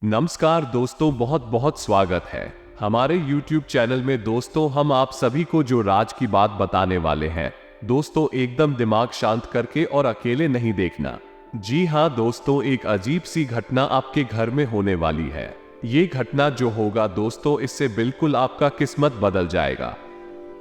नमस्कार दोस्तों, बहुत बहुत स्वागत है हमारे YouTube चैनल में। दोस्तों, हम आप सभी को जो राज की बात बताने वाले हैं। दोस्तों, एकदम दिमाग शांत करके और अकेले नहीं देखना। जी हाँ दोस्तों, एक अजीब सी घटना आपके घर में होने वाली है। ये घटना जो होगा दोस्तों, इससे बिल्कुल आपका किस्मत बदल जाएगा।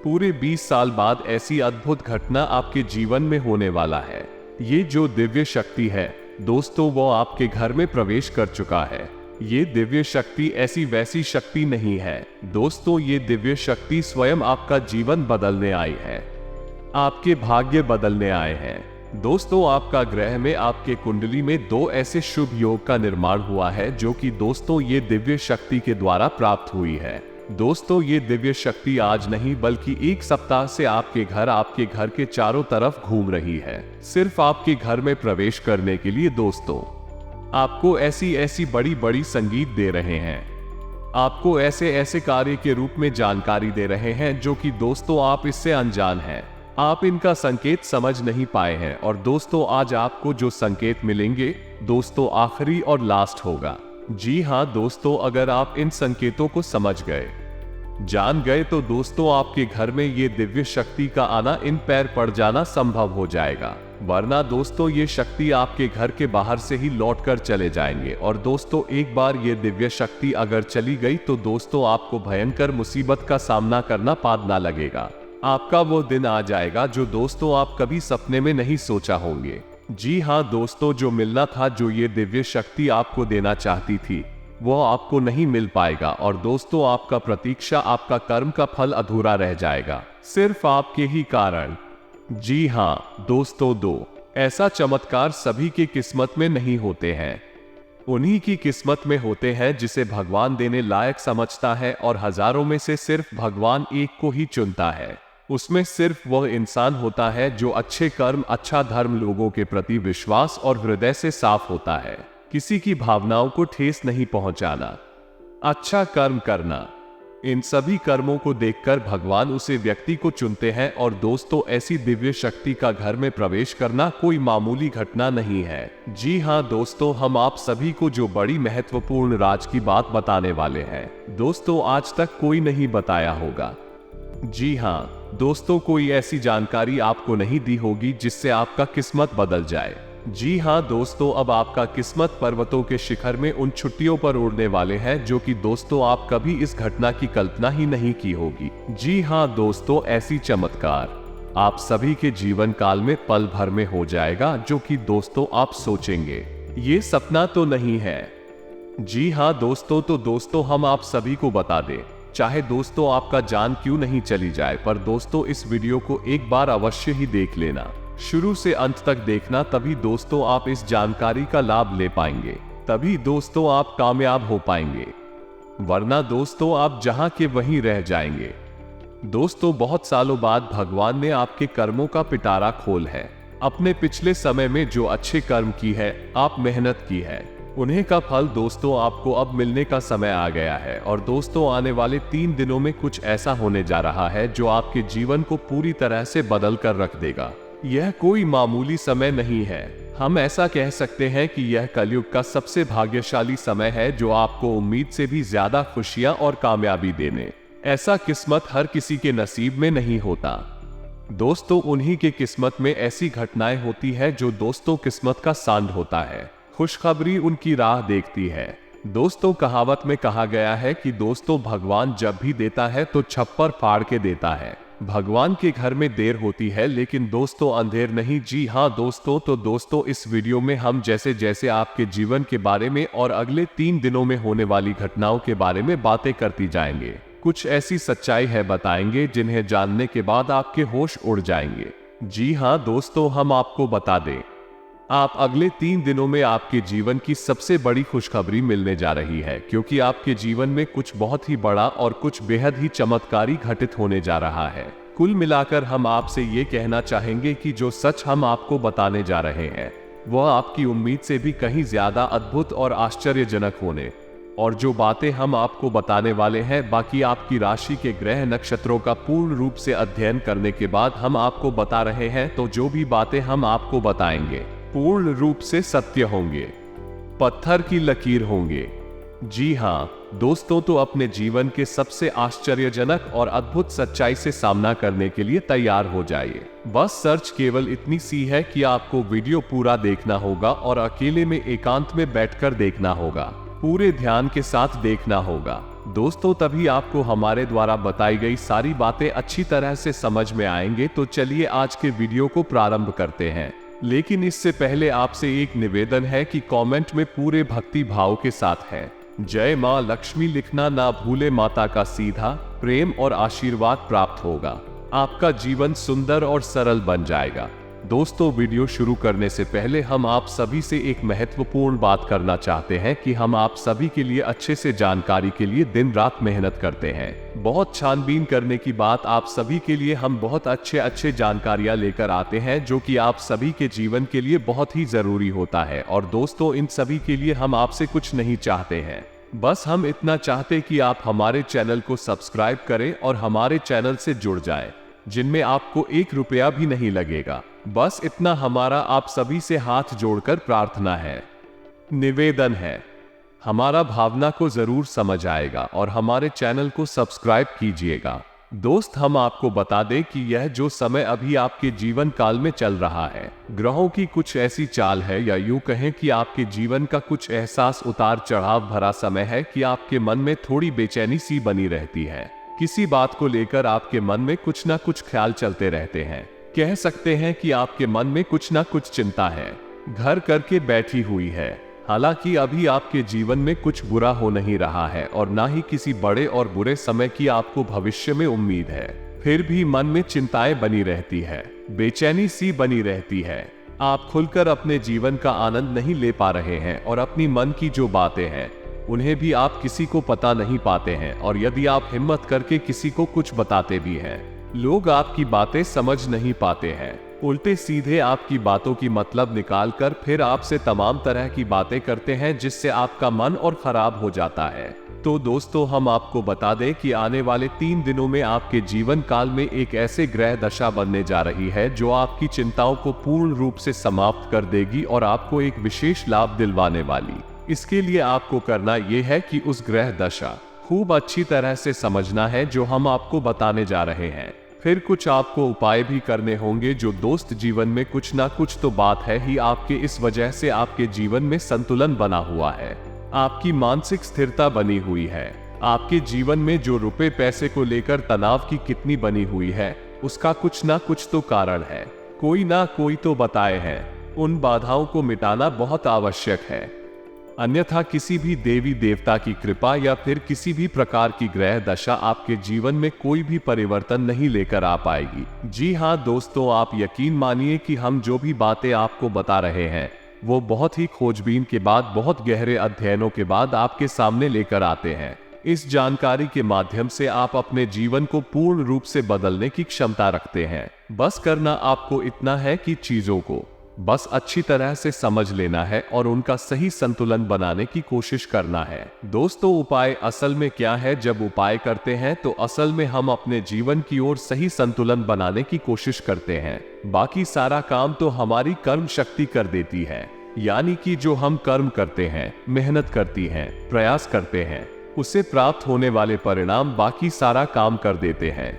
पूरे 20 साल बाद ऐसी अद्भुत घटना आपके जीवन में होने वाला है। ये जो दिव्य शक्ति है दोस्तों, वो आपके घर में प्रवेश कर चुका है। ये दिव्य शक्ति ऐसी वैसी शक्ति नहीं है दोस्तों, ये दिव्य शक्ति स्वयं आपका जीवन बदलने आई है, आपके भाग्य बदलने आए हैं। दोस्तों, आपका ग्रह में आपके कुंडली में 2 ऐसे शुभ योग का निर्माण हुआ है जो कि दोस्तों ये दिव्य शक्ति के द्वारा प्राप्त हुई है। दोस्तों, ये दिव्य शक्ति आज नहीं बल्कि 1 सप्ताह से आपके घर के चारों तरफ घूम रही है, सिर्फ आपके घर में प्रवेश करने के लिए। दोस्तों, आपको ऐसी बड़ी बड़ी संगीत दे रहे हैं, आपको ऐसे कार्य के रूप में जानकारी दे रहे हैं जो कि दोस्तों आप इससे अनजान हैं, आप इनका संकेत समझ नहीं पाए हैं। और दोस्तों, आज आपको जो संकेत मिलेंगे दोस्तों, आखिरी और लास्ट होगा। जी हाँ दोस्तों, अगर आप इन संकेतों को समझ गए, जान गए तो दोस्तों आपके घर में ये दिव्य शक्ति का आना, इन पैर पड़ जाना संभव हो जाएगा। वरना दोस्तों ये शक्ति आपके घर के बाहर से ही लौटकर चले जाएंगे। और दोस्तों, एक बार ये दिव्य शक्ति अगर चली गई तो दोस्तों आपको भयंकर मुसीबत का सामना करना पादना लगेगा। आपका वो दिन आ जाएगा जो दोस्तों आप कभी सपने में नहीं सोचा होंगे। जी हाँ दोस्तों, जो मिलना था, जो ये दिव्य शक्ति आपको देना चाहती थी, वो आपको नहीं मिल पाएगा। और दोस्तों, आपका प्रतीक्षा, आपका कर्म का फल अधूरा रह जाएगा, सिर्फ आपके ही कारण। जी हाँ दोस्तों, 2 ऐसा चमत्कार सभी की किस्मत में नहीं होते हैं। उन्हीं की किस्मत में होते हैं जिसे भगवान देने लायक समझता है। और हजारों में से सिर्फ भगवान एक को ही चुनता है। उसमें सिर्फ वह इंसान होता है जो अच्छे कर्म, अच्छा धर्म, लोगों के प्रति विश्वास और हृदय से साफ होता है। किसी की भावनाओं को ठेस नहीं पहुंचाना, अच्छा कर्म करना, इन सभी कर्मों को देखकर भगवान उसे व्यक्ति को चुनते हैं। और दोस्तों, ऐसी दिव्य शक्ति का घर में प्रवेश करना कोई मामूली घटना नहीं है। जी हाँ दोस्तों, हम आप सभी को जो बड़ी महत्वपूर्ण राज की बात बताने वाले हैं दोस्तों, आज तक कोई नहीं बताया होगा। जी हाँ दोस्तों, कोई ऐसी जानकारी आपको नहीं दी होगी जिससे आपका किस्मत बदल जाए। जी हाँ दोस्तों, अब आपका किस्मत पर्वतों के शिखर में उन छुट्टियों पर उड़ने वाले हैं जो कि दोस्तों आप कभी इस घटना की कल्पना ही नहीं की होगी। जी हाँ दोस्तों, ऐसी चमत्कार आप सभी के जीवन काल में पल भर में हो जाएगा जो कि दोस्तों आप सोचेंगे ये सपना तो नहीं है। जी हाँ दोस्तों, तो दोस्तों हम आप सभी को बता दें, चाहे दोस्तों आपका जान क्यों नहीं चली जाए, पर दोस्तों इस वीडियो को एक बार अवश्य ही देख लेना, शुरू से अंत तक देखना, तभी दोस्तों आप इस जानकारी का लाभ ले पाएंगे, तभी दोस्तों आप कामयाब हो पाएंगे। वरना दोस्तों आप जहां के वहीं रह जाएंगे। दोस्तों, बहुत सालों बाद भगवान ने आपके कर्मों का पिटारा खोल है। अपने पिछले समय में जो अच्छे कर्म की है, आप मेहनत की है, उन्हें का फल दोस्तों आपको अब मिलने का समय आ गया है। और दोस्तों, आने वाले 3 दिनों में कुछ ऐसा होने जा रहा है जो आपके जीवन को पूरी तरह से बदल कर रख देगा। यह कोई मामूली समय नहीं है, हम ऐसा कह सकते हैं कि यह कलयुग का सबसे भाग्यशाली समय है जो आपको उम्मीद से भी ज्यादा खुशियां और कामयाबी देने। ऐसा किस्मत हर किसी के नसीब में नहीं होता दोस्तों, उन्हीं के किस्मत में ऐसी घटनाएं होती है जो दोस्तों किस्मत का सांड होता है। खुशखबरी उनकी राह देखती है। दोस्तों, कहावत में कहा गया है कि दोस्तों भगवान जब भी देता है तो छप्पर फाड़ के देता है। भगवान के घर में देर होती है लेकिन दोस्तों अंधेर नहीं। जी हाँ दोस्तों, तो दोस्तों इस वीडियो में हम जैसे जैसे आपके जीवन के बारे में और अगले 3 दिनों में होने वाली घटनाओं के बारे में बातें करती जाएंगे। कुछ ऐसी सच्चाई है बताएंगे जिन्हें जानने के बाद आपके होश उड़ जाएंगे। जी हाँ दोस्तों, हम आपको बता दें, आप अगले 3 दिनों में आपके जीवन की सबसे बड़ी खुशखबरी मिलने जा रही है, क्योंकि आपके जीवन में कुछ बहुत ही बड़ा और कुछ बेहद ही चमत्कारी घटित होने जा रहा है। कुल मिलाकर हम आपसे ये कहना चाहेंगे कि जो सच हम आपको बताने जा रहे हैं वह आपकी उम्मीद से भी कहीं ज्यादा अद्भुत और आश्चर्यजनक होने, और जो बातें हम आपको बताने वाले हैं बाकी आपकी राशि के ग्रह नक्षत्रों का पूर्ण रूप से अध्ययन करने के बाद हम आपको बता रहे हैं, तो जो भी बातें हम आपको बताएंगे पूर्ण रूप से सत्य होंगे, पत्थर की लकीर होंगे। जी हाँ दोस्तों, तो अपने जीवन के सबसे आश्चर्यजनक और अद्भुत सच्चाई से सामना करने के लिए तैयार हो जाइए। बस सर्च केवल इतनी सी है कि आपको वीडियो पूरा देखना होगा और अकेले में एकांत में बैठकर देखना होगा। पूरे ध्यान के साथ देखना होगा दोस्तों, तभी आपको हमारे द्वारा बताई गई सारी बातें अच्छी तरह से समझ में आएंगे। तो चलिए आज के वीडियो को प्रारंभ करते हैं। लेकिन इससे पहले आपसे एक निवेदन है कि कमेंट में पूरे भक्ति भाव के साथ है जय मां लक्ष्मी लिखना ना भूले। माता का सीधा प्रेम और आशीर्वाद प्राप्त होगा। आपका जीवन सुंदर और सरल बन जाएगा। दोस्तों, वीडियो शुरू करने से पहले हम आप सभी से एक महत्वपूर्ण बात करना चाहते हैं कि हम आप सभी के लिए अच्छे से जानकारी के लिए दिन रात मेहनत करते हैं। बहुत छानबीन करने की बात आप सभी के लिए हम बहुत अच्छे जानकारियां लेकर आते हैं जो कि आप सभी के जीवन के लिए बहुत ही जरूरी होता है। और दोस्तों, इन सभी के लिए हम आपसे कुछ नहीं चाहते हैं, बस हम इतना चाहते कि आप हमारे चैनल को सब्सक्राइब करें और हमारे चैनल से जुड़ जाएं, जिनमें आपको 1 रुपया भी नहीं लगेगा। बस इतना हमारा आप सभी से हाथ जोड़कर प्रार्थना है, निवेदन है। हमारा भावना को जरूर समझ आएगा और हमारे चैनल को सब्सक्राइब कीजिएगा। दोस्त, हम आपको बता दें कि यह जो समय अभी आपके जीवन काल में चल रहा है, ग्रहों की कुछ ऐसी चाल है, या यूं कहें कि आपके जीवन का कुछ एहसास उतार चढ़ाव भरा समय है कि आपके मन में थोड़ी बेचैनी सी बनी रहती है। किसी बात को लेकर आपके मन में कुछ ना कुछ ख्याल चलते रहते हैं। कह सकते हैं कि आपके मन में कुछ ना कुछ चिंता है, घर करके बैठी हुई है। हालांकि अभी आपके जीवन में कुछ बुरा हो नहीं रहा है और ना ही किसी बड़े और बुरे समय की आपको भविष्य में उम्मीद है। फिर भी मन में चिंताएं बनी रहती है, बेचैनी सी बनी रहती है। आप खुलकर अपने जीवन का आनंद नहीं ले पा रहे हैं और अपनी मन की जो बातें हैं उन्हें भी आप किसी को पता नहीं पाते हैं। और यदि आप हिम्मत करके किसी को कुछ बताते भी हैं, लोग आपकी बातें समझ नहीं पाते हैं। उल्टे सीधे आपकी बातों की मतलब निकालकर फिर आपसे तमाम तरह की बातें करते हैं, जिससे आपका मन और खराब हो जाता है। तो दोस्तों, हम आपको बता दें कि आने वाले 3 दिनों में आपके जीवन काल में एक ऐसे ग्रह दशा बनने जा रही है जो आपकी चिंताओं को पूर्ण रूप से समाप्त कर देगी और आपको एक विशेष लाभ दिलवाने वाली। इसके लिए आपको करना यह है कि उस ग्रह दशा खूब अच्छी तरह से समझना है जो हम आपको बताने जा रहे हैं। फिर कुछ आपको उपाय भी करने होंगे जो दोस्त, जीवन में कुछ ना कुछ तो बात है ही आपके, इस वजह से आपके जीवन में संतुलन बना हुआ है, आपकी मानसिक स्थिरता बनी हुई है। आपके जीवन में जो रुपए पैसे को लेकर तनाव की कितनी बनी हुई है, उसका कुछ ना कुछ तो कारण है, कोई ना कोई तो बताए हैं। उन बाधाओं को मिटाना बहुत आवश्यक है, अन्यथा किसी भी देवी देवता की कृपा या फिर किसी भी प्रकार की ग्रह दशा आपके जीवन में कोई भी परिवर्तन नहीं लेकर आ पाएगी। जी हाँ दोस्तों, आप यकीन मानिए कि हम जो भी बातें आपको बता रहे हैं वो बहुत ही खोजबीन के बाद, बहुत गहरे अध्ययनों के बाद आपके सामने लेकर आते हैं। इस जानकारी के माध्यम से आप अपने जीवन को पूर्ण रूप से बदलने की क्षमता रखते हैं। बस करना आपको इतना है कि चीजों को बस अच्छी तरह से समझ लेना है और उनका सही संतुलन बनाने की कोशिश करना है। दोस्तों, उपाय असल में क्या है? जब उपाय करते हैं तो असल में हम अपने जीवन की ओर सही संतुलन बनाने की कोशिश करते हैं। बाकी सारा काम तो हमारी कर्म शक्ति कर देती है, यानी कि जो हम कर्म करते हैं, मेहनत करती हैं, प्रयास करते हैं, उससे प्राप्त होने वाले परिणाम बाकी सारा काम कर देते हैं।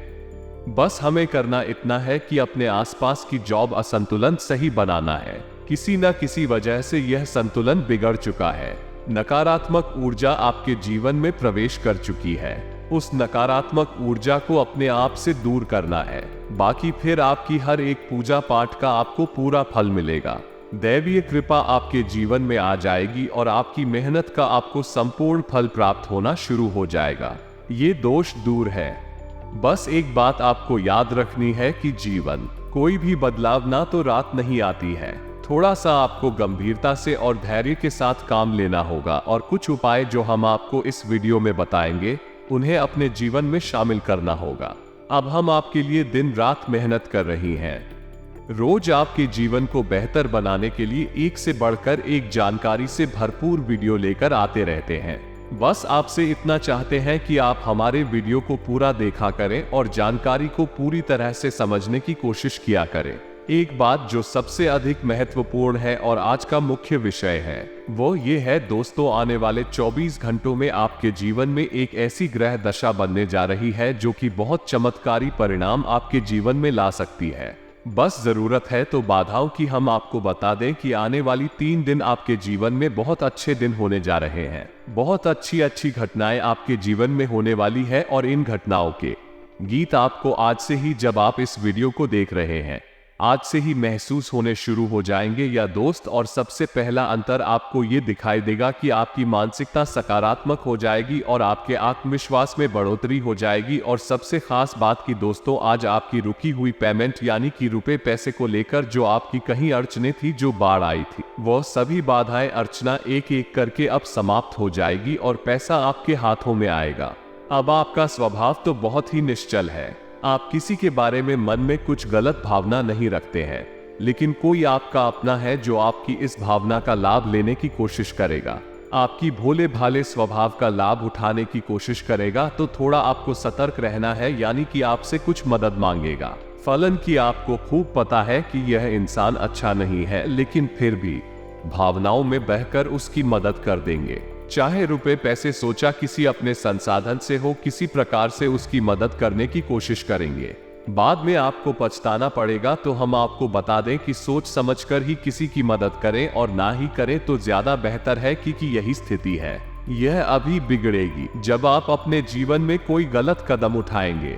बस हमें करना इतना है कि अपने आसपास की जॉब असंतुलन सही बनाना है। किसी न किसी वजह से यह संतुलन बिगड़ चुका है, नकारात्मक ऊर्जा आपके जीवन में प्रवेश कर चुकी है। उस नकारात्मक ऊर्जा को अपने आप से दूर करना है। बाकी फिर आपकी हर एक पूजा पाठ का आपको पूरा फल मिलेगा। दैवीय कृपा आपके जीवन में आ जाएगी और आपकी मेहनत का आपको संपूर्ण फल प्राप्त होना शुरू हो जाएगा। ये दोष दूर है। बस एक बात आपको याद रखनी है कि जीवन कोई भी बदलाव ना तो रात नहीं आती है। थोड़ा सा आपको गंभीरता से और धैर्य के साथ काम लेना होगा और कुछ उपाय जो हम आपको इस वीडियो में बताएंगे उन्हें अपने जीवन में शामिल करना होगा। अब हम आपके लिए दिन रात मेहनत कर रही हैं। रोज आपके जीवन को बेहतर बनाने के लिए एक से बढ़कर एक जानकारी से भरपूर वीडियो लेकर आते रहते हैं। बस आपसे इतना चाहते हैं कि आप हमारे वीडियो को पूरा देखा करें और जानकारी को पूरी तरह से समझने की कोशिश किया करें। एक बात जो सबसे अधिक महत्वपूर्ण है और आज का मुख्य विषय है वो ये है दोस्तों, आने वाले 24 घंटों में आपके जीवन में एक ऐसी ग्रह दशा बनने जा रही है जो कि बहुत चमत्कारी परिणाम आपके जीवन में ला सकती है। बस जरूरत है तो बाधाओं की। हम आपको बता दें कि आने वाली 3 दिन आपके जीवन में बहुत अच्छे दिन होने जा रहे हैं। बहुत अच्छी घटनाएं आपके जीवन में होने वाली है और इन घटनाओं के गीत आपको आज से ही, जब आप इस वीडियो को देख रहे हैं, आज से ही महसूस होने शुरू हो जाएंगे या दोस्त। और सबसे पहला अंतर आपको ये दिखाई देगा कि आपकी मानसिकता सकारात्मक हो जाएगी और आपके आत्मविश्वास में बढ़ोतरी हो जाएगी। और सबसे खास बात की दोस्तों, आज आपकी रुकी हुई पेमेंट यानी कि रुपए पैसे को लेकर जो आपकी कहीं अड़चने थी, जो बाढ़ आई थी, वह सभी बाधाएं अर्चना एक एक करके अब समाप्त हो जाएगी और पैसा आपके हाथों में आएगा। अब आपका स्वभाव तो बहुत ही निश्चल है। आप किसी के बारे में मन में कुछ गलत भावना नहीं रखते हैं, लेकिन कोई आपका अपना है जो आपकी इस भावना का लाभ लेने की कोशिश करेगा, आपकी भोले भाले स्वभाव का लाभ उठाने की कोशिश करेगा। तो थोड़ा आपको सतर्क रहना है, यानी कि आपसे कुछ मदद मांगेगा। फलन की आपको खूब पता है कि यह इंसान अच्छा नहीं है, लेकिन फिर भी भावनाओं में बहकर उसकी मदद कर देंगे। चाहे रुपए पैसे, सोचा किसी अपने संसाधन से हो, किसी प्रकार से उसकी मदद करने की कोशिश करेंगे। बाद में आपको पछताना पड़ेगा। तो हम आपको बता दें कि सोच समझकर ही किसी की मदद करें और ना ही करें तो ज्यादा बेहतर है, क्योंकि यही स्थिति है। यह अभी बिगड़ेगी जब आप अपने जीवन में कोई गलत कदम उठाएंगे।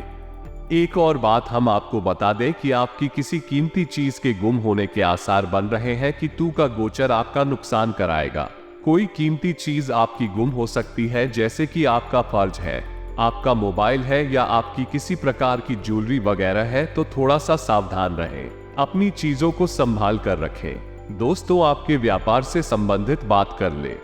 एक और बात हम आपको बता दें कि आपकी किसी कीमती चीज के गुम होने के आसार बन रहे हैं कि तू का गोचर आपका नुकसान कराएगा। कोई कीमती चीज आपकी गुम हो सकती है, जैसे कि आपका फर्ज है, आपका मोबाइल है या आपकी किसी प्रकार की ज्वेलरी वगैरह है। तो थोड़ा सा सावधान रहें, अपनी चीजों को संभाल कर रखें। दोस्तों, आपके व्यापार से संबंधित बात कर ले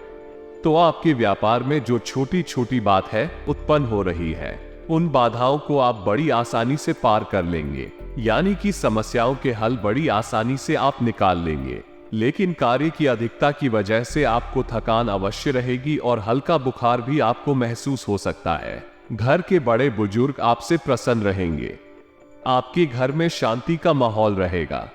तो आपके व्यापार में जो छोटी छोटी बात है उत्पन्न हो रही है, उन बाधाओं को आप बड़ी आसानी से पार कर लेंगे, यानी कि समस्याओं के हल बड़ी आसानी से आप निकाल लेंगे। लेकिन कार्य की अधिकता की वजह से आपको थकान अवश्य रहेगी और हल्का बुखार भी आपको महसूस हो सकता है। घर के बड़े बुजुर्ग आपसे प्रसन्न रहेंगे, आपके घर में शांति का माहौल रहेगा।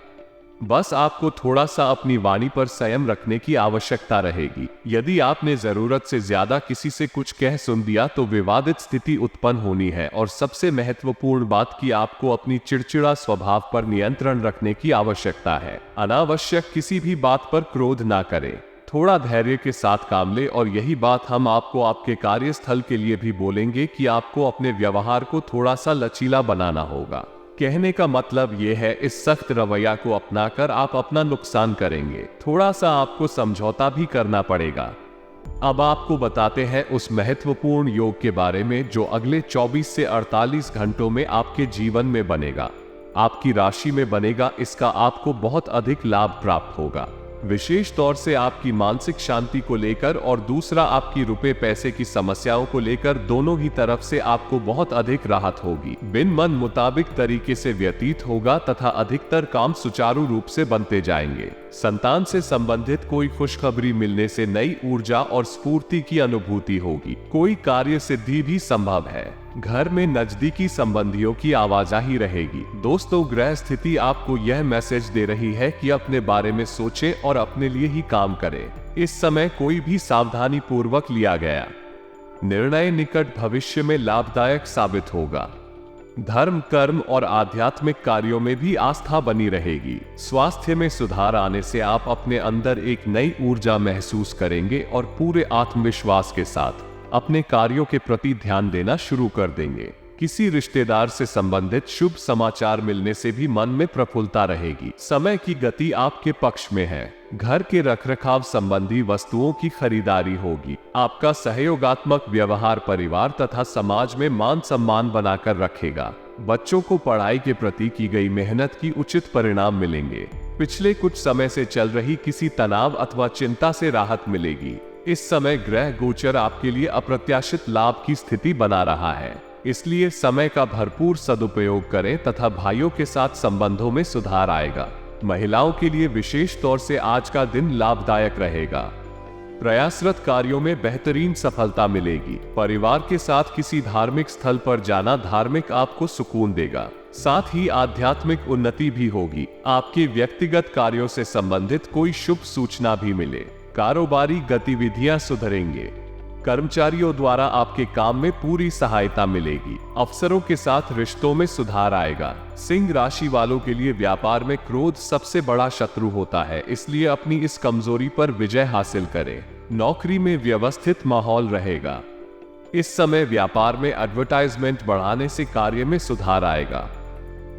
बस आपको थोड़ा सा अपनी वाणी पर संयम रखने की आवश्यकता रहेगी। यदि आपने जरूरत से ज्यादा किसी से कुछ कह सुन दिया तो विवादित स्थिति उत्पन्न होनी है। और सबसे महत्वपूर्ण बात कि आपको अपनी चिड़चिड़ा स्वभाव पर नियंत्रण रखने की आवश्यकता है। अनावश्यक किसी भी बात पर क्रोध ना करें, थोड़ा धैर्य के साथ काम ले। और यही बात हम आपको आपके कार्यस्थल के लिए भी बोलेंगे कि आपको अपने व्यवहार को थोड़ा सा लचीला बनाना होगा। कहने का मतलब यह है, इस सख्त रवैया को अपनाकर आप अपना नुकसान करेंगे। थोड़ा सा आपको समझौता भी करना पड़ेगा। अब आपको बताते हैं उस महत्वपूर्ण योग के बारे में जो अगले 24 से 48 घंटों में आपके जीवन में बनेगा, आपकी राशि में बनेगा। इसका आपको बहुत अधिक लाभ प्राप्त होगा, विशेष तौर से आपकी मानसिक शांति को लेकर और दूसरा आपकी रुपए पैसे की समस्याओं को लेकर। दोनों ही तरफ से आपको बहुत अधिक राहत होगी, बिन मन मुताबिक तरीके से व्यतीत होगा तथा अधिकतर काम सुचारू रूप से बनते जाएंगे। संतान से संबंधित कोई खुशखबरी मिलने से नई ऊर्जा और स्फूर्ति की अनुभूति होगी। कोई कार्य सिद्धि भी संभव है। घर में नजदीकी संबंधियों की आवाजाही रहेगी। दोस्तों, ग्रह स्थिति आपको यह मैसेज दे रही है कि अपने बारे में सोचें और अपने लिए ही काम करें। इस समय कोई भी सावधानी पूर्वक लिया गया निर्णय निकट भविष्य में लाभदायक साबित होगा। धर्म, कर्म और आध्यात्मिक कार्यों में भी आस्था बनी रहेगी। स्वास्थ्य में सुधार आने से आप अपने अंदर एक नई ऊर्जा महसूस करेंगे और पूरे आत्मविश्वास के साथ अपने कार्यों के प्रति ध्यान देना शुरू कर देंगे। किसी रिश्तेदार से संबंधित शुभ समाचार मिलने से भी मन में प्रफुल्लता रहेगी। समय की गति आपके पक्ष में है। घर के रखरखाव संबंधी वस्तुओं की खरीदारी होगी। आपका सहयोगात्मक व्यवहार परिवार तथा समाज में मान सम्मान बनाकर रखेगा। बच्चों को पढ़ाई के प्रति की गई मेहनत की उचित परिणाम मिलेंगे। पिछले कुछ समय से चल रही किसी तनाव अथवा चिंता से राहत मिलेगी। इस समय ग्रह गोचर आपके लिए अप्रत्याशित लाभ की स्थिति बना रहा है, इसलिए समय का भरपूर सदुपयोग करें तथा भाइयों के साथ संबंधों में सुधार आएगा। महिलाओं के लिए विशेष तौर से आज का दिन लाभदायक रहेगा। प्रयासरत कार्यों में बेहतरीन सफलता मिलेगी। परिवार के साथ किसी धार्मिक स्थल पर जाना धार्मिक आपको सुकून देगा। साथ ही आध्यात्मिक उन्नति भी होगी। आपके व्यक्तिगत कार्यों से संबंधित कोई शुभ सूचना भी मिले। कारोबारी गतिविधियां सुधरेंगे। कर्मचारियों द्वारा आपके काम में पूरी सहायता मिलेगी। अफसरों के साथ रिश्तों में सुधार आएगा। सिंह राशि वालों के लिए व्यापार में क्रोध सबसे बड़ा शत्रु होता है, इसलिए अपनी इस कमजोरी पर विजय हासिल करें। नौकरी में व्यवस्थित माहौल रहेगा। इस समय व्यापार में एडवर्टाइजमेंट बढ़ाने से कार्य में सुधार आएगा।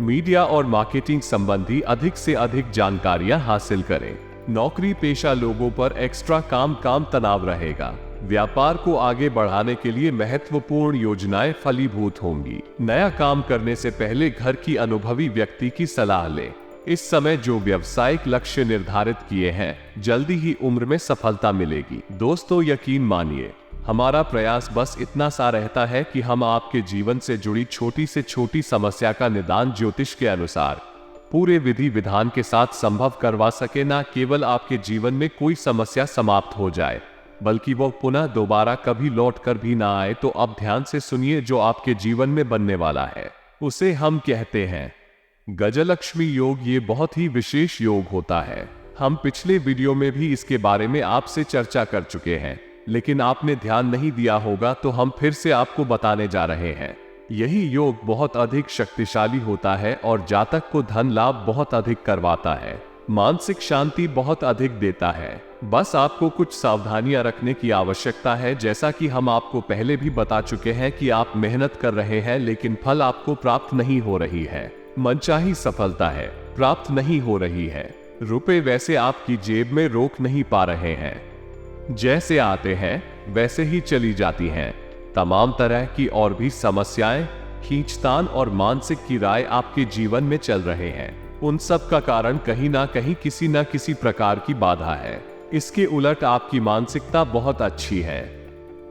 मीडिया और मार्केटिंग संबंधी अधिक से अधिक जानकारियां हासिल करें। नौकरी पेशा लोगों पर एक्स्ट्रा काम तनाव रहेगा। व्यापार को आगे बढ़ाने के लिए महत्वपूर्ण योजनाएं फलीभूत होंगी। नया काम करने से पहले घर की अनुभवी व्यक्ति की सलाह लें। इस समय जो व्यावसायिक लक्ष्य निर्धारित किए हैं, जल्दी ही उम्र में सफलता मिलेगी। दोस्तों, यकीन मानिए, हमारा प्रयास बस इतना सा रहता है कि हम आपके जीवन से जुड़ी छोटी से छोटी समस्या का निदान ज्योतिष के अनुसार पूरे विधि विधान के साथ संभव करवा सके। ना केवल आपके जीवन में कोई समस्या समाप्त हो जाए, बल्कि वो पुनः दोबारा कभी लौट कर भी ना आए। तो अब ध्यान से सुनिए, जो आपके जीवन में बनने वाला है उसे हम कहते हैं गजलक्ष्मी योग। ये बहुत ही विशेष योग होता है। हम पिछले वीडियो में भी इसके बारे में आपसे चर्चा कर चुके हैं, लेकिन आपने ध्यान नहीं दिया होगा, तो हम फिर से आपको बताने जा रहे हैं। यही योग बहुत अधिक शक्तिशाली होता है और जातक को धन लाभ बहुत अधिक करवाता है, मानसिक शांति बहुत अधिक देता है। बस आपको कुछ सावधानियां रखने की आवश्यकता है। जैसा कि हम आपको पहले भी बता चुके हैं कि आप मेहनत कर रहे हैं, लेकिन फल आपको प्राप्त नहीं हो रही है। मनचाही सफलता है प्राप्त नहीं हो रही है। रुपए वैसे आपकी जेब में रोक नहीं पा रहे हैं, जैसे आते हैं वैसे ही चली जाती हैं। तमाम तरह की और भी समस्याएं, खींचतान और मानसिक की राय आपके जीवन में चल रहे हैं। उन सब का कारण कहीं ना कहीं किसी न किसी प्रकार की बाधा है। इसके उलट आपकी मानसिकता बहुत अच्छी है।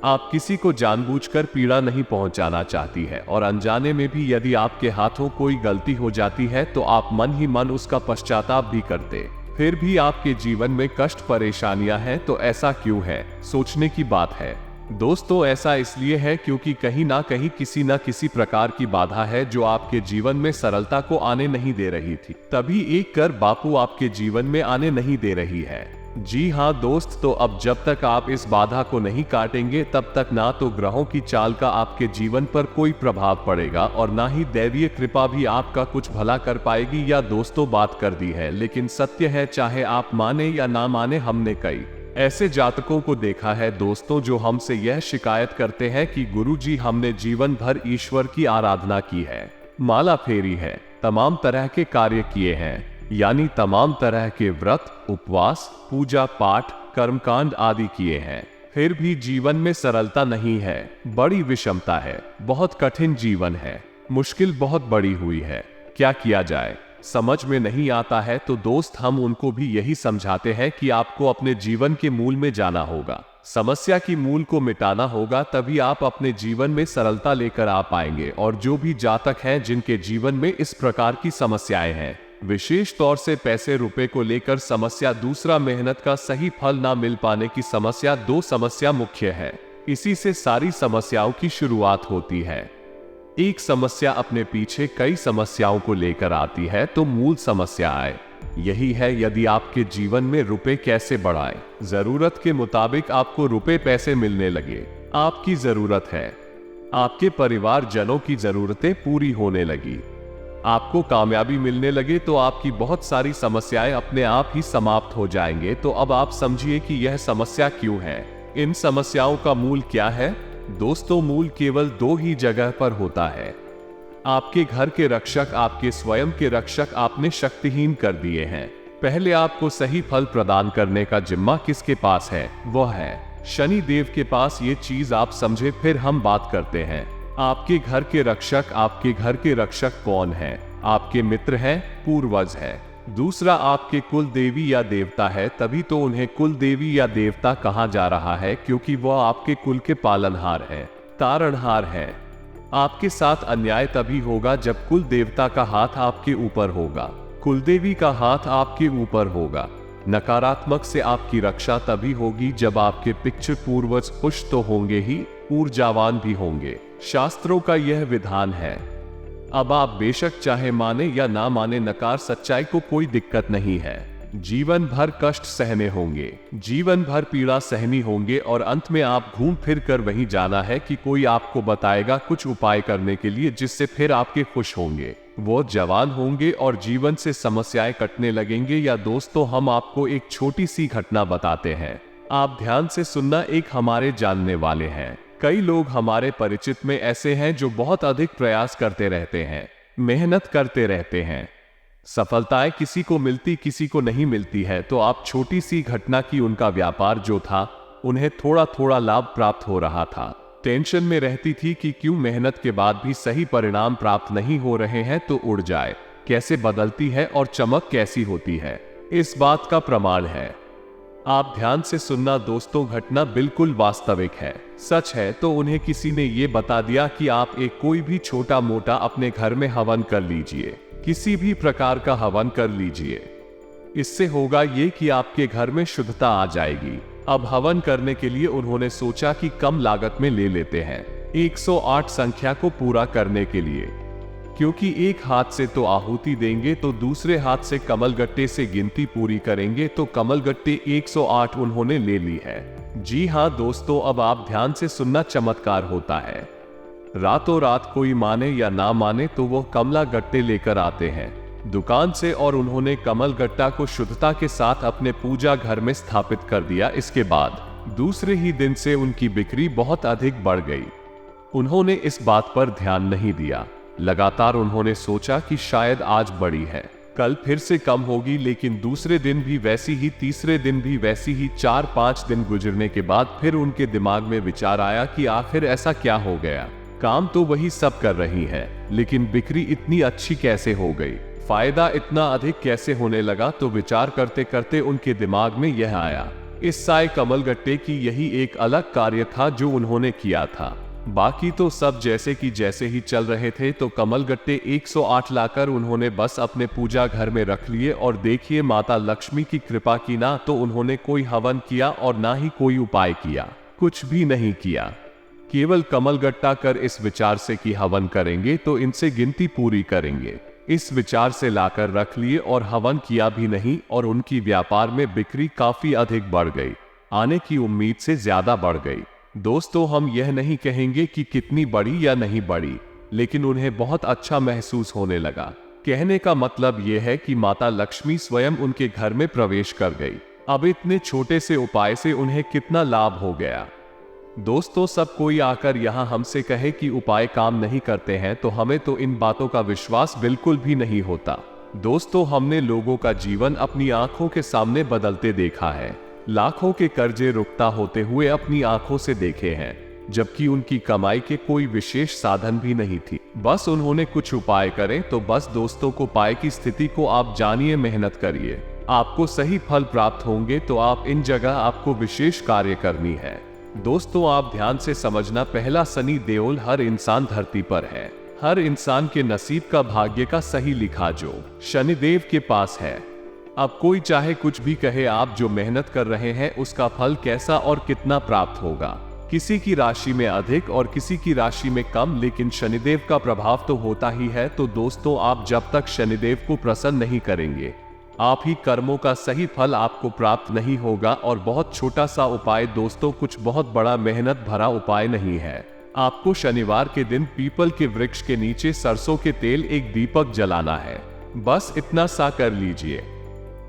आप किसी को जानबूझकर पीड़ा नहीं पहुंचाना चाहती है, और अनजाने में भी यदि आपके हाथों कोई गलती हो जाती है तो आप मन ही मन उसका पश्चाताप भी करते। फिर भी आपके जीवन में कष्ट परेशानियां हैं, तो ऐसा क्यों है, सोचने की बात है। दोस्तों, ऐसा इसलिए है क्योंकि कहीं ना कहीं किसी न किसी प्रकार की बाधा है जो आपके जीवन में सरलता को आने नहीं दे रही थी। तभी एक कर बापू आपके जीवन में आने नहीं दे रही है। जी हाँ दोस्त, तो अब जब तक आप इस बाधा को नहीं काटेंगे, तब तक ना तो ग्रहों की चाल का आपके जीवन पर कोई प्रभाव पड़ेगा और ना ही दैवीय कृपा भी आपका कुछ भला कर पाएगी। या दोस्तों, बात कर दी है, लेकिन सत्य है, चाहे आप माने या ना माने, हमने कई ऐसे जातकों को देखा है दोस्तों, जो हमसे यह शिकायत करते हैं कि गुरुजी, हमने जीवन भर ईश्वर की आराधना की है, माला फेरी है, तमाम तरह के कार्य किए हैं, यानी तमाम तरह के व्रत, उपवास, पूजा पाठ, कर्मकांड आदि किए हैं, फिर भी जीवन में सरलता नहीं है। बड़ी विषमता है, बहुत कठिन जीवन है, मुश्किल बहुत बड़ी हुई है। क्या किया जाए समझ में नहीं आता है। तो दोस्त, हम उनको भी यही समझाते हैं कि आपको अपने जीवन के मूल में जाना होगा, समस्या की मूल को मिटाना होगा, तभी आप अपने जीवन में सरलता लेकर आ पाएंगे। और जो भी जातक हैं जिनके जीवन में इस प्रकार की समस्याएं हैं, विशेष तौर से पैसे रुपए को लेकर समस्या, दूसरा मेहनत का सही फल ना मिल पाने की समस्या, दो समस्या मुख्य है। इसी से सारी समस्याओं की शुरुआत होती है। एक समस्या अपने पीछे कई समस्याओं को लेकर आती है, तो मूल समस्या आए यही है, यदि आपके जीवन में रुपए कैसे बढ़ाएं। जरूरत के मुताबिक आपको रुपए पैसे मिलने लगे, आपकी जरूरत है, आपके परिवार जनों की जरूरतें पूरी होने लगी, आपको कामयाबी मिलने लगे, तो आपकी बहुत सारी समस्याएं अपने आप ही समाप्त हो जाएंगे। तो अब आप समझिए कि यह समस्या क्यों है, इन समस्याओं का मूल क्या है। दोस्तों, मूल केवल दो ही जगह पर होता है। आपके घर के रक्षक, आपके स्वयं के रक्षक आपने शक्तिहीन कर दिए हैं। पहले आपको सही फल प्रदान करने का जिम्मा किसके पास है, वह है शनि देव के पास। ये चीज आप समझे, फिर हम बात करते हैं। आपके घर के रक्षक, आपके घर के रक्षक कौन है? आपके मित्र हैं, पूर्वज है। दूसरा, आपके कुल देवी या देवता है, तभी तो उन्हें कुल देवी या देवता कहा जा रहा है, क्योंकि वह आपके कुल के पालनहार है, तारणहार है। आपके साथ अन्याय तभी होगा जब कुल देवता का हाथ आपके ऊपर होगा, कुल देवी का हाथ आपके ऊपर होगा। नकारात्मक से आपकी रक्षा तभी होगी जब आपके पितृ पूर्वज खुश तो होंगे ही, ऊर्जावान भी होंगे। शास्त्रों का यह विधान है। अब आप बेशक चाहे माने या ना माने, नकार सच्चाई को कोई दिक्कत नहीं है। जीवन भर कष्ट सहने होंगे, जीवन भर पीड़ा सहनी होंगे और अंत में आप घूम फिर कर वहीं जाना है कि कोई आपको बताएगा कुछ उपाय करने के लिए जिससे फिर आपके खुश होंगे, वो जवान होंगे और जीवन से समस्याएं कटने लगेंगे। या दोस्तों, हम आपको एक छोटी सी घटना बताते हैं, आप ध्यान से सुनना। एक हमारे जानने वाले हैं, कई लोग हमारे परिचित में ऐसे हैं जो बहुत अधिक प्रयास करते रहते हैं, मेहनत करते रहते हैं, सफलताएं किसी को मिलती किसी को नहीं मिलती है। तो आप छोटी सी घटना की, उनका व्यापार जो था उन्हें थोड़ा थोड़ा लाभ प्राप्त हो रहा था, टेंशन में रहती थी कि क्यों मेहनत के बाद भी सही परिणाम प्राप्त नहीं हो रहे हैं, तो उड़ जाए कैसे बदलती है और चमक कैसी होती है, इस बात का प्रमाण है। आप ध्यान से सुनना दोस्तों, घटना बिल्कुल वास्तविक है, सच है। तो उन्हें किसी ने ये बता दिया कि आप एक कोई भी छोटा मोटा अपने घर में हवन कर लीजिए, किसी भी प्रकार का हवन कर लीजिए। इससे होगा ये कि आपके घर में शुद्धता आ जाएगी। अब हवन करने के लिए उन्होंने सोचा कि कम लागत में ले लेते हैं 108 संख्या को पूरा करने के लिए, क्योंकि एक हाथ से तो आहुति देंगे तो दूसरे हाथ से कमलगट्टे से गिनती पूरी करेंगे। तो कमलगट्टे 108 उन्होंने ले ली है। जी हाँ दोस्तों, अब आप ध्यान से सुनना, चमत्कार होता है। रातों रात कोई माने या ना माने तो वो कमला गट्टे लेकर आते हैं दुकान से और उन्होंने कमल गट्टा को शुद्धता के साथ अपने पूजा घर में स्थापित कर दिया। इसके बाद दूसरे ही दिन से उनकी बिक्री बहुत अधिक बढ़ गई। उन्होंने इस बात पर ध्यान नहीं दिया। लगातार उन्होंने सोचा कि शायद आज बढ़ी है, कल फिर से कम होगी, लेकिन दूसरे दिन भी वैसी ही, तीसरे दिन भी वैसी ही। 4-5 दिन गुजरने के बाद फिर उनके दिमाग में विचार आया कि आखिर ऐसा क्या हो गया, काम तो वही सब कर रही है, लेकिन बिक्री इतनी अच्छी कैसे हो गई, फायदा इतना अधिक कैसे होने लगा। तो विचार करते करते उनके दिमाग में यह आया, इस साय कमलगट्टे की यही एक अलग कार्य था जो उन्होंने किया था, बाकी तो सब जैसे कि जैसे ही चल रहे थे। तो कमलगट्टे 108 लाकर उन्होंने बस अपने पूजा घर में रख लिए और देखिए माता लक्ष्मी की कृपा की। ना तो उन्होंने कोई हवन किया और ना ही कोई उपाय किया, कुछ भी नहीं किया, केवल कमलगट्टा कर इस विचार से कि हवन करेंगे तो इनसे गिनती पूरी करेंगे, इस विचार से लाकर रख लिए और हवन किया भी नहीं। और उनकी व्यापार में बिक्री काफी अधिक बढ़ गई, आने की उम्मीद से ज्यादा बढ़ गई। दोस्तों, हम यह नहीं कहेंगे कि कितनी बड़ी या नहीं बड़ी, लेकिन उन्हें बहुत अच्छा महसूस होने लगा। कहने का मतलब यह है कि माता लक्ष्मी स्वयं उनके घर में प्रवेश कर गई। अब इतने छोटे से उपाय से उन्हें कितना लाभ हो गया। दोस्तों, सब कोई आकर यहाँ हमसे कहे कि उपाय काम नहीं करते हैं तो हमें तो इन बातों का विश्वास बिल्कुल भी नहीं होता। दोस्तों, हमने लोगों का जीवन अपनी आंखों के सामने बदलते देखा है, लाखों के कर्जे रुकता होते हुए अपनी आंखों से देखे हैं, जबकि उनकी कमाई के कोई विशेष साधन भी नहीं थी, बस उन्होंने कुछ उपाय करें तो बस। दोस्तों को पाए की स्थिति को आप जानिए, मेहनत करिए, आपको सही फल प्राप्त होंगे। तो आप इन जगह आपको विशेष कार्य करनी है। दोस्तों, आप ध्यान से समझना, पहला शनि देओल हर इंसान धरती पर है, हर इंसान के नसीब का, भाग्य का सही लिखा जो शनिदेव के पास है। अब कोई चाहे कुछ भी कहे, आप जो मेहनत कर रहे हैं उसका फल कैसा और कितना प्राप्त होगा, किसी की राशि में अधिक और किसी की राशि में कम, लेकिन शनिदेव का प्रभाव तो होता ही है। तो दोस्तों, आप जब तक शनिदेव को प्रसन्न नहीं करेंगे, आप ही कर्मों का सही फल आपको प्राप्त नहीं होगा। और बहुत छोटा सा उपाय दोस्तों, कुछ बहुत बड़ा मेहनत भरा उपाय नहीं है। आपको शनिवार के दिन पीपल के वृक्ष के नीचे सरसों के तेल एक दीपक जलाना है, बस इतना सा कर लीजिए।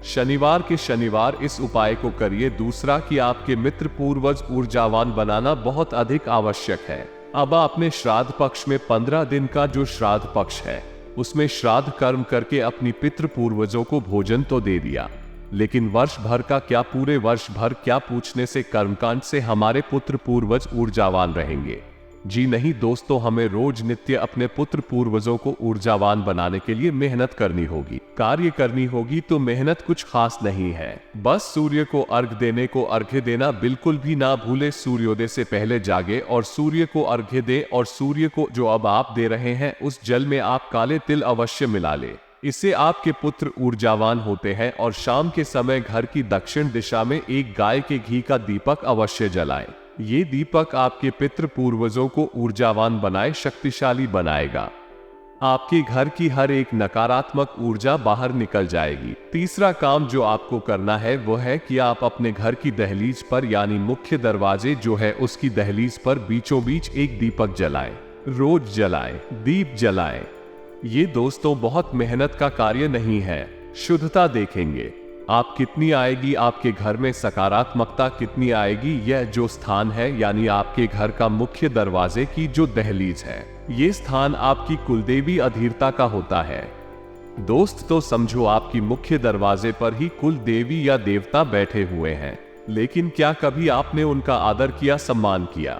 शनिवार के शनिवार इस उपाय को करिए। दूसरा कि आपके मित्र पूर्वज ऊर्जावान बनाना बहुत अधिक आवश्यक है। अब आपने श्राद्ध पक्ष में 15 दिन का जो श्राद्ध पक्ष है उसमें श्राद्ध कर्म करके अपनी पितृ पूर्वजों को भोजन तो दे दिया, लेकिन वर्ष भर का क्या, पूरे वर्ष भर क्या पूछने से कर्मकांड से हमारे पुत्र पूर्वज ऊर्जावान रहेंगे? जी नहीं दोस्तों, हमें रोज नित्य अपने पुत्र पूर्वजों को ऊर्जावान बनाने के लिए मेहनत करनी होगी, कार्य करनी होगी। तो मेहनत कुछ खास नहीं है, बस सूर्य को अर्घ्य देने को अर्घ्य देना बिल्कुल भी ना भूले। सूर्योदय से पहले जागे और सूर्य को अर्घ्य दे, और सूर्य को जो अब आप दे रहे हैं उस जल में आप काले तिल अवश्य मिला ले। इससे आपके पुत्र ऊर्जावान होते हैं। और शाम के समय घर की दक्षिण दिशा में एक गाय के घी का दीपक अवश्य जलाएं। ये दीपक आपके पितृ पूर्वजों को ऊर्जावान बनाए, शक्तिशाली बनाएगा। आपके घर की हर एक नकारात्मक ऊर्जा बाहर निकल जाएगी। तीसरा काम जो आपको करना है वो है कि आप अपने घर की दहलीज पर, यानी मुख्य दरवाजे जो है उसकी दहलीज पर बीचों बीच एक दीपक जलाएं। रोज जलाएं, दीप जलाएं। ये दोस्तों बहुत मेहनत का कार्य नहीं है। शुद्धता देखेंगे आप कितनी आएगी, आपके घर में सकारात्मकता कितनी आएगी। यह जो स्थान है, यानी आपके घर का मुख्य दरवाजे की जो दहलीज है, ये स्थान आपकी कुलदेवी अधीरता का होता है। दोस्त तो समझो आपकी मुख्य दरवाजे पर ही कुल देवी या देवता बैठे हुए हैं, लेकिन क्या कभी आपने उनका आदर किया, सम्मान किया?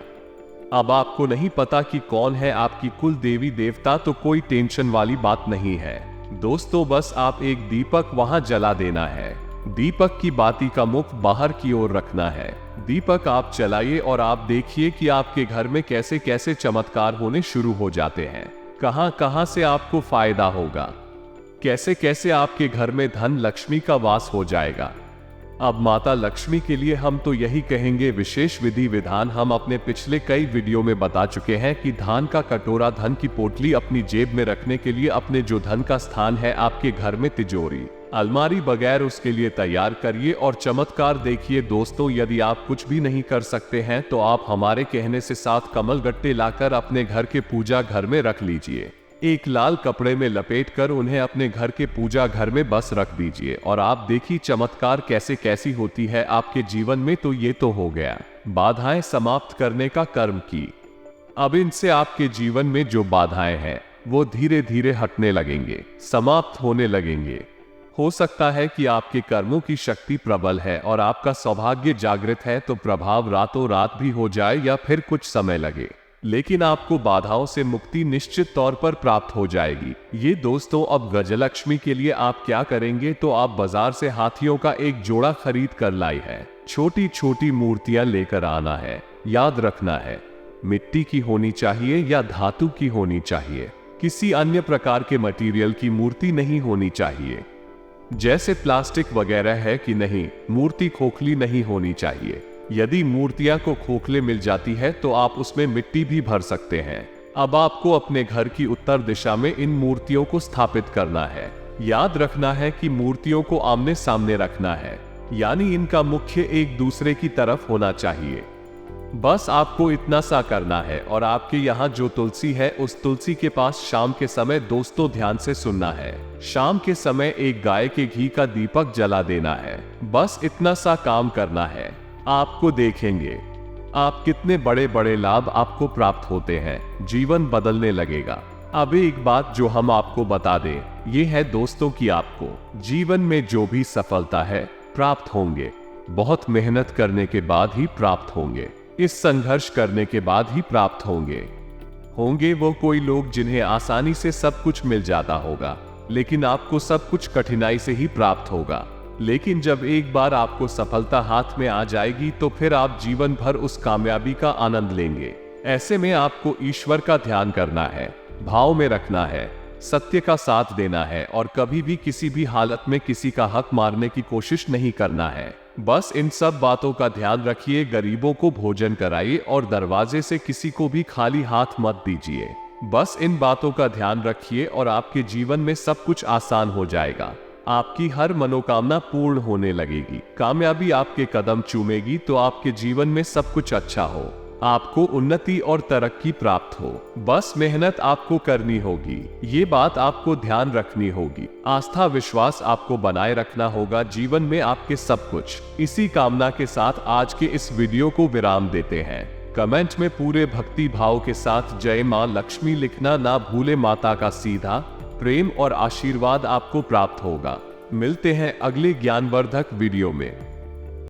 अब आपको नहीं पता कि कौन है आपकी कुल देवी देवता, तो कोई टेंशन वाली बात नहीं है दोस्तों। बस आप एक दीपक वहां जला देना है। दीपक की बाती का मुख बाहर की ओर रखना है। दीपक आप जलाइए और आप देखिए कि आपके घर में कैसे कैसे चमत्कार होने शुरू हो जाते हैं। कहां कहां से आपको फायदा होगा, कैसे कैसे आपके घर में धन लक्ष्मी का वास हो जाएगा। अब माता लक्ष्मी के लिए हम तो यही कहेंगे, विशेष विधि विधान हम अपने पिछले कई वीडियो में बता चुके हैं कि धान का कटोरा, धन की पोटली अपनी जेब में रखने के लिए, अपने जो धन का स्थान है आपके घर में तिजोरी, अलमारी बगैर उसके लिए तैयार करिए और चमत्कार देखिए। दोस्तों यदि आप कुछ भी नहीं कर सकते हैं तो आप हमारे कहने से 7 कमल गट्टे लाकर अपने घर के पूजा घर में रख लीजिए। एक लाल कपड़े में लपेटकर उन्हें अपने घर के पूजा घर में बस रख दीजिए और आप देखिए चमत्कार कैसे कैसी होती है आपके जीवन में। तो ये तो हो गया बाधाएं समाप्त करने का कर्म की। अब इनसे आपके जीवन में जो बाधाएं हैं वो धीरे धीरे हटने लगेंगे, समाप्त होने लगेंगे। हो सकता है कि आपके कर्मों की शक्ति प्रबल है और आपका सौभाग्य जागृत है, तो प्रभाव रातों रात भी हो जाए या फिर कुछ समय लगे, लेकिन आपको बाधाओं से मुक्ति निश्चित तौर पर प्राप्त हो जाएगी। ये दोस्तों अब गजलक्ष्मी के लिए आप क्या करेंगे, तो आप बाजार से हाथियों का एक जोड़ा खरीद कर लाई है। छोटी छोटी मूर्तियां लेकर आना है। याद रखना है मिट्टी की होनी चाहिए या धातु की होनी चाहिए, किसी अन्य प्रकार के मटेरियल की मूर्ति नहीं होनी चाहिए। जैसे प्लास्टिक वगैरह है कि नहीं, मूर्ति खोखली नहीं होनी चाहिए। यदि मूर्तियां को खोखले मिल जाती है तो आप उसमें मिट्टी भी भर सकते हैं। अब आपको अपने घर की उत्तर दिशा में इन मूर्तियों को स्थापित करना है। याद रखना है कि मूर्तियों को आमने सामने रखना है, यानी इनका मुख्य एक दूसरे की तरफ होना चाहिए। बस आपको इतना सा करना है। और आपके यहाँ जो तुलसी है उस तुलसी के पास शाम के समय दोस्तों ध्यान से सुनना है, शाम के समय एक गाय के घी का दीपक जला देना है। बस इतना सा काम करना है। आपको देखेंगे आप कितने बड़े बड़े लाभ आपको प्राप्त होते हैं, जीवन बदलने लगेगा। अब एक बात जो हम आपको बता दें, ये है दोस्तों कि आपको जीवन में जो भी सफलता है प्राप्त होंगे, बहुत मेहनत करने के बाद ही प्राप्त होंगे, इस संघर्ष करने के बाद ही प्राप्त होंगे वो कोई लोग जिन्हें आसानी से सब कुछ मिल जाता होगा, लेकिन आपको सब कुछ कठिनाई से ही प्राप्त होगा। लेकिन जब एक बार आपको सफलता हाथ में आ जाएगी तो फिर आप जीवन भर उस कामयाबी का आनंद लेंगे। ऐसे में आपको ईश्वर का ध्यान करना है, भाव में रखना है, सत्य का साथ देना है और कभी भी किसी भी हालत में किसी का हक मारने की कोशिश नहीं करना है। बस इन सब बातों का ध्यान रखिए। गरीबों को भोजन कराइए और दरवाजे से किसी को भी खाली हाथ मत दीजिए। बस इन बातों का ध्यान रखिए और आपके जीवन में सब कुछ आसान हो जाएगा। आपकी हर मनोकामना पूर्ण होने लगेगी। कामयाबी आपके कदम चूमेगी तो आपके जीवन में सब कुछ अच्छा हो, आपको उन्नति और तरक्की प्राप्त हो। बस मेहनत आपको करनी होगी, ये बात आपको ध्यान रखनी होगी। आस्था विश्वास आपको बनाए रखना होगा जीवन में आपके सब कुछ। इसी कामना के साथ आज के इस वीडियो को विराम देते हैं। कमेंट में पूरे भक्ति भाव के साथ जय मां लक्ष्मी लिखना ना भूले। माता का सीधा प्रेम और आशीर्वाद आपको प्राप्त होगा। मिलते हैं अगले ज्ञानवर्धक वीडियो में।